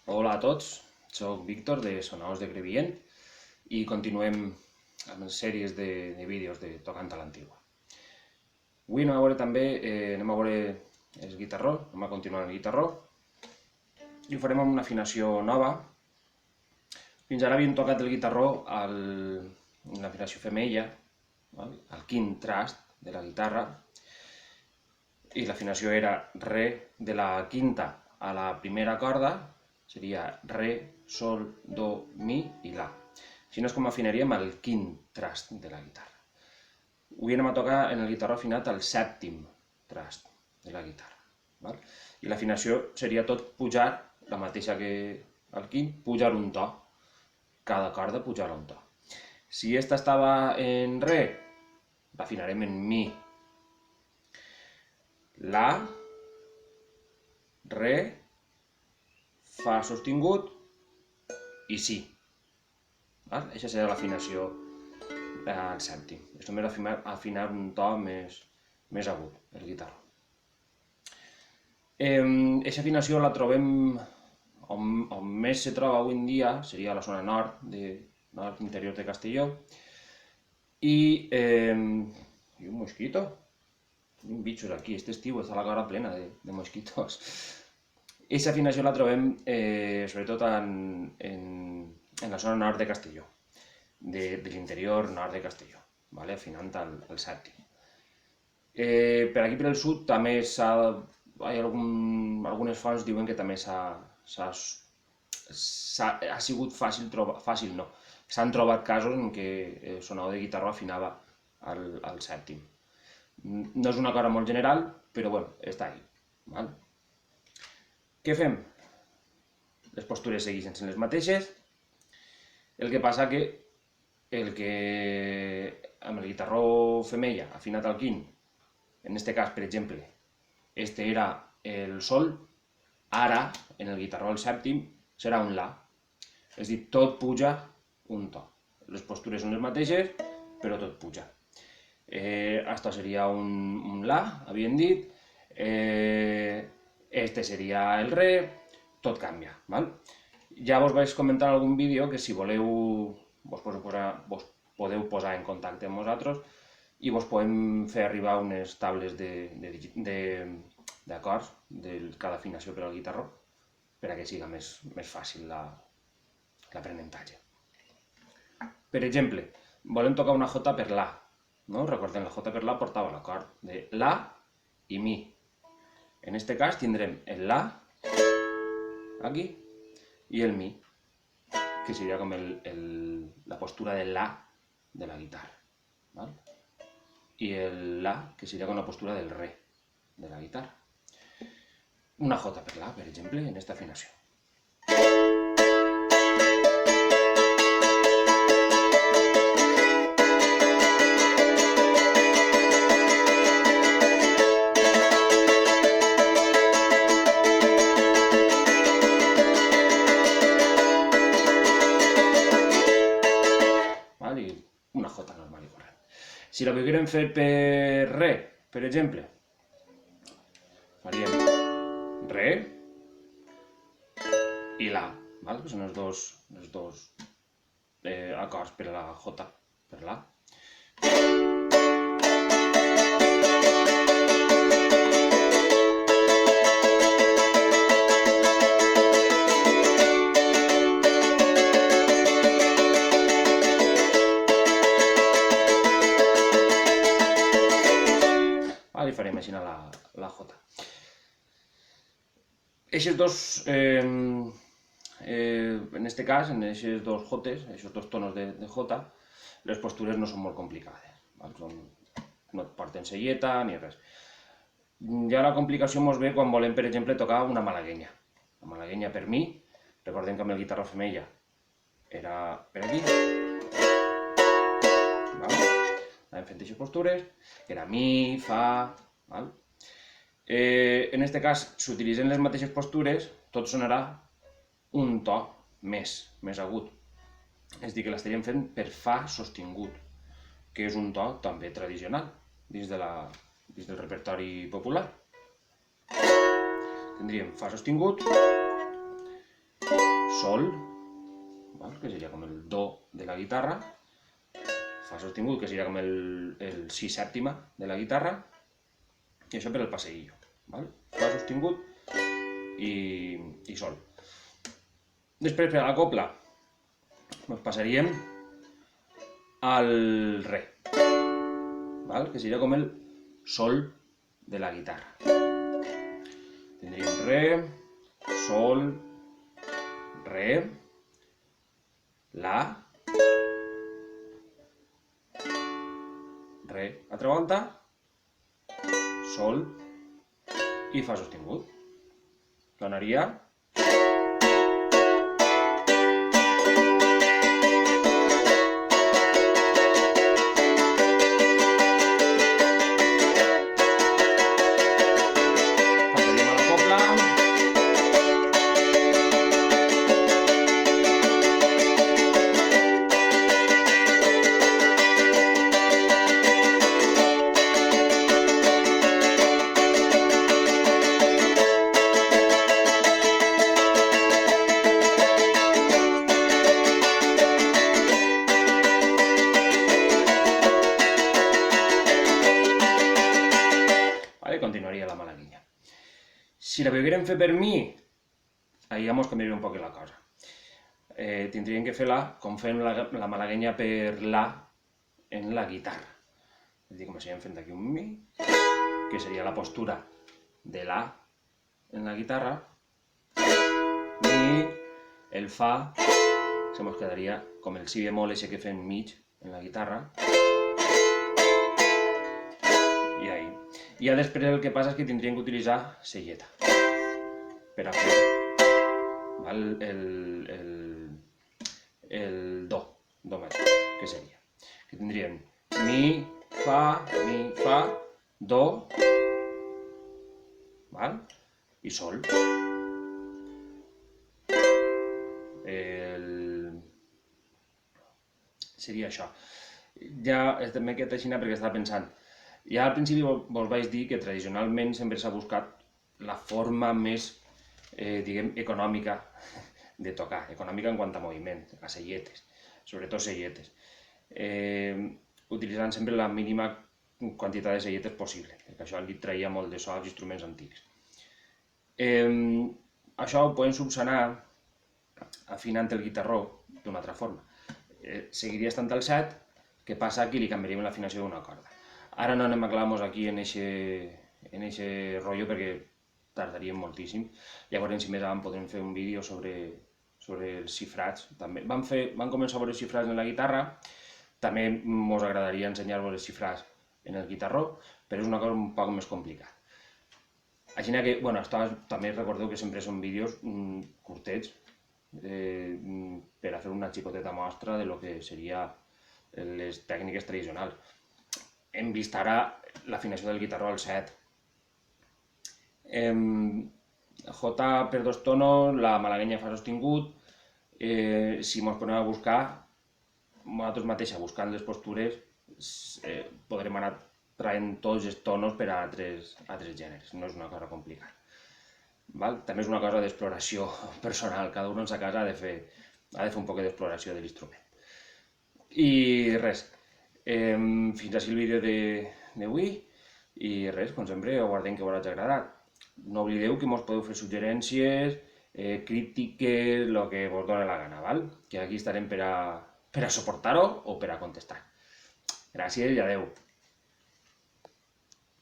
Hola a tots, soc Víctor de Sonaos de Crevillent i continuem amb les sèries de vídeos de Tocant a l'Antigua. Avui anem a veure el guitarró, anem a continuar el guitarró i ho farem amb una afinació nova. Fins ara havíem tocat el guitarró en l'afinació femella, al quint trast de la guitarra, i l'afinació era re de la quinta a la primera corda, seria re, sol, do, mi i la. Així és com afinaríem el quint trast de la guitarra. Avui anem a tocar en el guitarró afinat al sèptim trast de la guitarra. I l'afinació seria tot pujar, la mateixa que el quint, pujar un to. Cada corda pujarà un to. Si esta estava en re, l'afinarem en mi. La, re, fa sostingut i si. Aquesta serà l'afinació al sèptim. És només afinar un to més agut, el guitarró. Aquesta afinació la trobem on més se troba avui en dia, seria a la zona nord interior de Castelló. I un mosquito. Un bitxos aquí, este estiu està la cara plena de mosquitos. Aquesta afinació la trobem sobretot en la zona nord de Castelló, de l'interior nord de Castelló, afinant al sèptim. Per aquí per el sud també algunes fonts diuen que també ha sigut fàcil no. S'han trobat casos en què el sonador de guitarró afinava al sèptim. No és una cosa molt general, però bueno, està ahí. Què fem? Les postures segueixen sent les mateixes, el que passa que amb el guitarró femella afinat al quint, en aquest cas, per exemple, este era el sol, ara, en el guitarró al sèptim, serà un la. És a dir, tot puja un to. Les postures són les mateixes, però tot puja. Esto seria un la, havíem dit. Este seria el re, tot canvia. Ja vos vaig comentar en algun vídeo que si voleu vos podeu posar en contacte amb nosaltres i vos podem fer arribar unes tables d'acords de cada afinació per al guitarró per a que siga més fàcil l'aprenentatge. Per exemple, volem tocar una jota per la. Recordem, la jota per la portava l'acord de la i mi. En aquest cas tindrem el la aquí i el mi, que seria com la postura del la de la guitarra. I el la, que seria com la postura del re de la guitarra. Una jota per la, per exemple, en aquesta afinació. Una jota normal i corrent. Si la volguérem fer per re, per exemple, faríem re i la, que són els dos acords per a la jota, per la. I farem així la jota. Eixes dos, en aquest cas, en aquestes dos jotes, aquests dos tonos de jota, les postures no són molt complicades. No et porten selleta ni res. Ja la complicació ens ve quan volem, per exemple, tocar una malaguenya. La malaguenya per mi, recordem que amb el guitarró femella era per aquí. Anem fent aquestes postures, que era mi, fa. En aquest cas, si utilitzem les mateixes postures, tot sonarà un to més agut. És a dir, que l'estaríem fent per fa sostingut, que és un to també tradicional dins del repertori popular. Tindríem fa sostingut, sol, que seria com el do de la guitarra, fa sostingut, que seria com el si sèptima de la guitarra, i això per el passeillo. Fa sostingut i sol. Després, per a la copla, ens passaríem al re, que seria com el sol de la guitarra. Tindríem re, sol, re, la, re, altra volta, sol i fa sostingut. Sonaria... Passaríem a la copla. Continuaria la malaguenya. Si la volguérem fer per mi, allà mos canviaria un poc la cosa. Tindríem que fer-la com fem la malaguenya per la en la guitarra. És a dir, començaríem fent aquí un mi, que seria la postura de la en la guitarra, mi, el fa, se mos quedaria com el si bemol ese que fem mig en la guitarra, i ahí. I ja després el que passa és que tindríem que utilitzar selleta per a fer el do major, que seria. Que tindríem mi, fa, do, i sol. Seria això. Ja m'he quedat així perquè estava pensant. Ja al principi vos vaig dir que tradicionalment sempre s'ha buscat la forma més, diguem, econòmica de tocar, econòmica en quant a moviment, a selletes, sobretot selletes, utilitzant sempre la mínima quantitat de selletes possible, perquè això li traia molt de so als instruments antics. Això ho podem subsanar afinant el guitarró d'una altra forma. Seguiria estant al set, què passa? Aquí li canviaríem l'afinació d'una corda. Ara no anem a clavar-nos aquí en eixe rotllo perquè tardaríem moltíssim. Llavors, si més avant, podrem fer un vídeo sobre els xifrats. Vam començar a veure els xifrats en la guitarra, també ens agradaria ensenyar-vos els xifrats en el guitarró, però és una cosa un poc més complicada. Així que, també recordeu que sempre són vídeos curtets per a fer una xicoteta mostra del que seria les tècniques tradicionals. Hem vist ara l'afinació del guitarró al set. J per dos tonos, la malaguenya fa sostingut. Si ens posem a buscar, nosaltres mateixos buscant les postures, podrem anar traient tots els tonos per a altres gèneres, no és una cosa complicada. També és una cosa d'exploració personal, cada un en sa casa ha de fer un poc d'exploració de l'instrument. I res. Fins així el vídeo d'avui i res, com sempre, aguardem que us hagi agradat. No oblideu que ens podeu fer suggerències, crítiques, el que vos doni la gana, que aquí estarem per a suportar-ho o per a contestar. Gràcies i adeu.